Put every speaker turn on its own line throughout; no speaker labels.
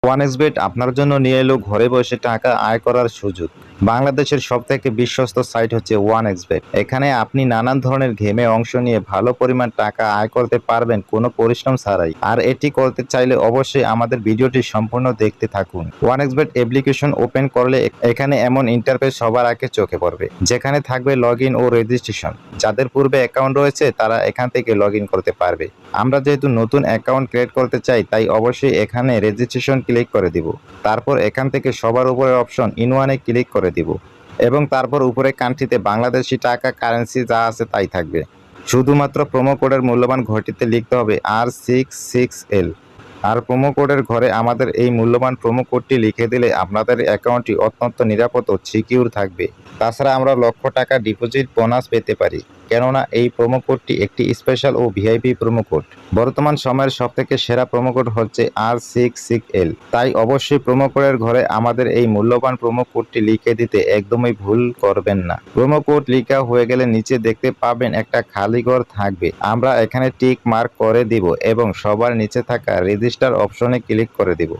ওয়ানএক্সবেট আপনার জন্য নিয়ে এলো ঘরে বসে টাকা আয় করার সুযোগ। বাংলাদেশের সবথেকে বিশ্বস্ত সাইট হচ্ছে ওয়ানএক্সবেট। এখানে আপনি নানান ধরনের গেমে অংশ নিয়ে ভালো পরিমাণ টাকা আয় করতে পারবেন কোনো পরিশ্রম ছাড়াই। আর এটি করতে চাইলে অবশ্যই আমাদের ভিডিওটি সম্পূর্ণ দেখতে থাকুন। ওয়ানএক্সবেট অ্যাপ্লিকেশন ওপেন করলে এখানে এমন ইন্টারফেস সবার আগে চোখে পড়বে, যেখানে থাকবে লগইন ও রেজিস্ট্রেশন। যাদের পূর্বে অ্যাকাউন্ট রয়েছে তারা এখান থেকে লগইন করতে পারবে। আমরা যেহেতু নতুন অ্যাকাউন্ট ক্রিয়েট করতে চাই, তাই অবশ্যই এখানে রেজিস্ট্রেশন ক্লিক করে দিব। তারপর এখান থেকে সবার উপরের অপশন ইন-ওয়ানে ক্লিক করে দিব এবং তারপর উপরে কান্ট্রিতে বাংলাদেশি টাকা কারেন্সি যা আছে তাই থাকবে। শুধুমাত্র প্রোমো কোডের মূল্যবান ঘরটিতে লিখতে হবে R66L। আর প্রোমো কোডের ঘরে আমাদের এই মূল্যবান প্রোমো কোডটি লিখে দিলে আপনাদের অ্যাকাউন্টটি অত্যন্ত নিরাপদ ও সিকিউর থাকবে। তাছাড়া আমরা লক্ষ টাকা ডিপোজিট বোনাস পেতে পারি, কেননা এই প্রোমো কোডটি একটি স্পেশাল ও ভিআইপি প্রোমো কোড। বর্তমান সময়ের সবথেকে সেরা প্রোমো কোড হচ্ছে R66L। তাই অবশ্যই প্রোমো কোডের ঘরে আমাদের এই মূল্যবান প্রোমো কোডটি লিখে দিতে একদমই ভুল করবেন না। প্রোমো কোড লেখা হয়ে গেলে নিচে দেখতে পাবেন একটা খালি ঘর থাকবে। আমরা এখানে টিক মার্ক করে দিব এবং সবার নিচে থাকা রেজিস্টার অপশনে ক্লিক করে দিব।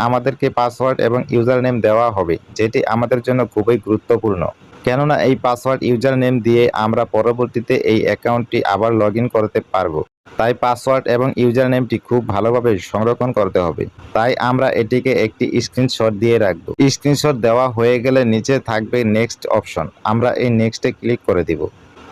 আমাদেরকে পাসওয়ার্ড এবং ইউজার নেম দেওয়া হবে, যেটি আমাদের জন্য খুবই গুরুত্বপূর্ণ, কেননা এই পাসওয়ার্ড ইউজার নেম দিয়ে আমরা পরবর্তীতে এই অ্যাকাউন্টটি আবার লগ ইন করতে পারবো। তাই পাসওয়ার্ড এবং ইউজার নেমটি খুব ভালোভাবে সংরক্ষণ করতে হবে। তাই আমরা এটিকে একটি স্ক্রিনশট দিয়ে রাখবো। স্ক্রিনশট দেওয়া হয়ে গেলে নিচে থাকবে নেক্সট অপশন। আমরা এই নেক্সটে ক্লিক করে দিব।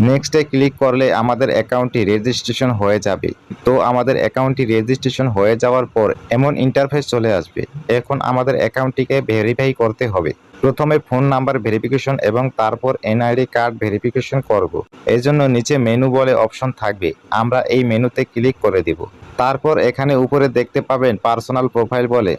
নেক্সটে ক্লিক করলে আমাদের অ্যাকাউন্টটি রেজিস্ট্রেশন হয়ে যাবে। তো আমাদের অ্যাকাউন্টটি রেজিস্ট্রেশন হয়ে যাওয়ার পর এমন ইন্টারফেস চলে আসবে। এখন আমাদের অ্যাকাউন্টটিকে ভেরিফাই করতে হবে। প্রথমে ফোন নাম্বার ভেরিফিকেশন এবং তারপর এনআইডি কার্ড ভেরিফিকেশন করব। এই জন্য নিচে মেনু বলে অপশন থাকবে, আমরা এই মেনুতে ক্লিক করে দিব। তারপর এখানে উপরে দেখতে পাবেন পার্সোনাল প্রোফাইল বলে,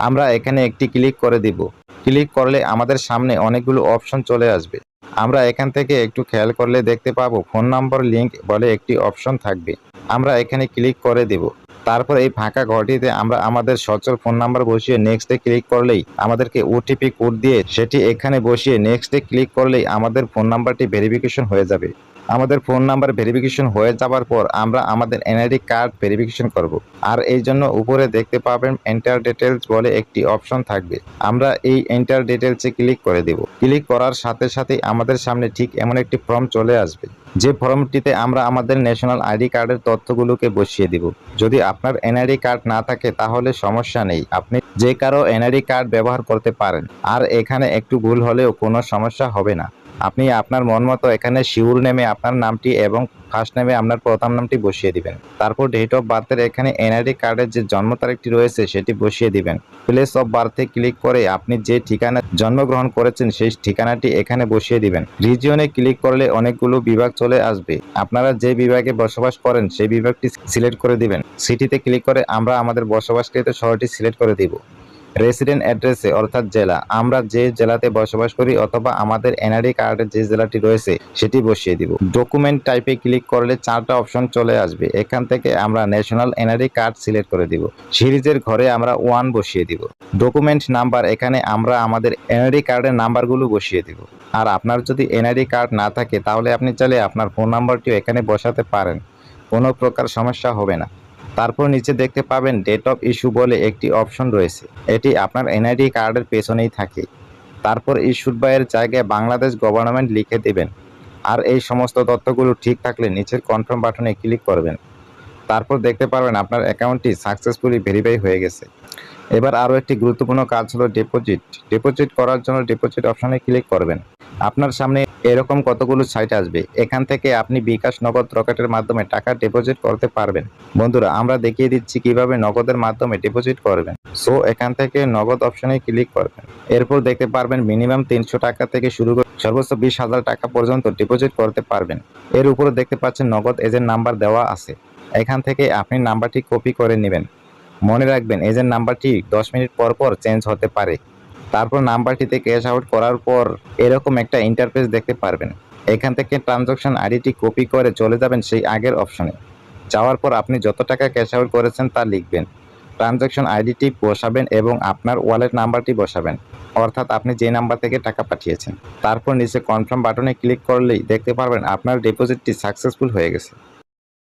আমরা এখানে একটি ক্লিক করে দিব। ক্লিক করলে আমাদের সামনে অনেকগুলো অপশন চলে আসবে। আমরা এখান থেকে একটু খেয়াল করলে দেখতে পাবো ফোন নাম্বার লিংক বলে একটি অপশন থাকবে, আমরা এখানে ক্লিক করে দেব। তারপর এই ফাঁকা ঘরটিতে আমরা আমাদের সচল ফোন নাম্বার বসিয়ে নেক্সটে ক্লিক করলেই আমাদেরকে ওটিপি কোড দিয়ে সেটি এখানে বসিয়ে নেক্সটে ক্লিক করলেই আমাদের ফোন নাম্বারটি ভেরিফিকেশন হয়ে যাবে। আমাদের ফোন নাম্বার ভেরিফিকেশন হয়ে যাওয়ার পর আমরা আমাদের এনআইডি কার্ড ভেরিফিকেশন করব। আর এই জন্য উপরে দেখতে পাবেন এন্টার ডিটেলস বলে একটি অপশন থাকবে, আমরা এই এন্টার ডিটেলসে ক্লিক করে দেব। ক্লিক করার সাথে সাথেই আমাদের সামনে ঠিক এমন একটি ফর্ম চলে আসবে, যে ফর্মটিতে আমরা আমাদের ন্যাশনাল আইডি কার্ডের তথ্যগুলোকে বসিয়ে দিব। যদি আপনার এনআইডি কার্ড না থাকে তাহলে সমস্যা নেই, আপনি যে কারো এনআইডি কার্ড ব্যবহার করতে পারেন। আর এখানে একটু ভুল হলেও কোনো সমস্যা হবে না। আপনি আপনার মন মতো এখানে শিউর নেমে আপনার নামটি এবং ফার্স্ট নেমে আপনার প্রথম নামটি বসিয়ে দিবেন। তারপর ডেট অফ বার্থের এখানে এনআইডি কার্ডের যে জন্ম তারিখটি রয়েছে সেটি বসিয়ে দিবেন। প্লেস অফ বার্থে ক্লিক করে আপনি যে ঠিকানা জন্মগ্রহণ করেছেন সেই ঠিকানাটি এখানে বসিয়ে দিবেন। রিজিয়নে ক্লিক করলে অনেকগুলো বিভাগ চলে আসবে, আপনারা যে বিভাগে বসবাস করেন সেই বিভাগটি সিলেক্ট করে দিবেন। সিটিতে ক্লিক করে আমরা আমাদের বসবাসকৃত শহরটি সিলেক্ট করে দিব। রেসিডেন্ট অ্যাড্রেসে অর্থাৎ জেলা, আমরা যে জেলাতে বসবাস করি অথবা আমাদের এনআইডি কার্ডের যে জেলাটি রয়েছে সেটি বসিয়ে দিব। ডকুমেন্ট টাইপে ক্লিক করলে 4টা অপশন চলে আসবে, এখান থেকে আমরা ন্যাশনাল এনআইডি কার্ড সিলেক্ট করে দিব। সিরিজের ঘরে আমরা 1 বসিয়ে দিব। ডকুমেন্ট নাম্বার, এখানে আমরা আমাদের এনআইডি কার্ডের নাম্বারগুলো বসিয়ে দিব। আর আপনার যদি এনআইডি কার্ড না থাকে তাহলে আপনি চাইলে আপনার ফোন নাম্বারটিও এখানে বসাতে পারেন, কোনো প্রকার সমস্যা হবে না। তারপর নিচে দেখতে পাবেন ডেট অফ ইস্যু বলে একটি অপশন রয়েছে, এটি আপনার এনআইডি কার্ডের পেছনেই থাকে। তারপর ইস্যুড বাইয়ের জায়গায় বাংলাদেশ গভর্নমেন্ট লিখে দেবেন। আর এই সমস্ত তথ্যগুলো ঠিক থাকলে নিচের কনফার্ম বাটনে ক্লিক করবেন। তারপর দেখতে পারবেন আপনার অ্যাকাউন্টটি সাকসেসফুলি ভেরিফাই হয়ে গেছে। এবার আরও একটি গুরুত্বপূর্ণ কাজ হলো ডিপোজিট। ডিপোজিট করার জন্য ডিপোজিট অপশনে ক্লিক করবেন। আপনার সামনে এরকম কতগুলো সাইট আসবে, এখান থেকে আপনি বিকাশ, নগদ, রকেটের মাধ্যমে টাকা ডিপোজিট করতে পারবেন। বন্ধুরা, আমরা দেখিয়ে দিচ্ছি কিভাবে নগদের মাধ্যমে ডিপোজিট করবেন। সো এখান থেকে নগদ অপশনে ক্লিক করবেন। এরপর দেখতে পারবেন মিনিমাম 300 টাকা থেকে শুরু করে সর্বোচ্চ 20,000 টাকা পর্যন্ত ডিপোজিট করতে পারবেন। এর উপরে দেখতে পাচ্ছেন নগদ এজেন্ট নাম্বার দেওয়া আছে, এখান থেকে আপনি নাম্বারটি কপি করে নেবেন। মনে রাখবেন এজেন্ট নাম্বারটি 10 মিনিট পর পর চেঞ্জ হতে পারে। তারপর নাম্বারটিতে ক্যাশ আউট করার পর এরকম একটা ইন্টারফেস দেখতে পারবেন, এখান থেকে ট্রানজাকশন আইডিটি কপি করে চলে যাবেন সেই আগের অপশনে। যাওয়ার পর আপনি যত টাকা ক্যাশ আউট করেছেন তা লিখবেন, ট্রানজাকশন আইডিটি বসাবেন এবং আপনার ওয়ালেট নাম্বারটি বসাবেন, অর্থাৎ আপনি যে নাম্বার থেকে টাকা পাঠিয়েছেন। তারপর নিচে কনফার্ম বাটনে ক্লিক করলেই দেখতে পারবেন আপনার ডিপোজিটটি সাকসেসফুল হয়ে গেছে।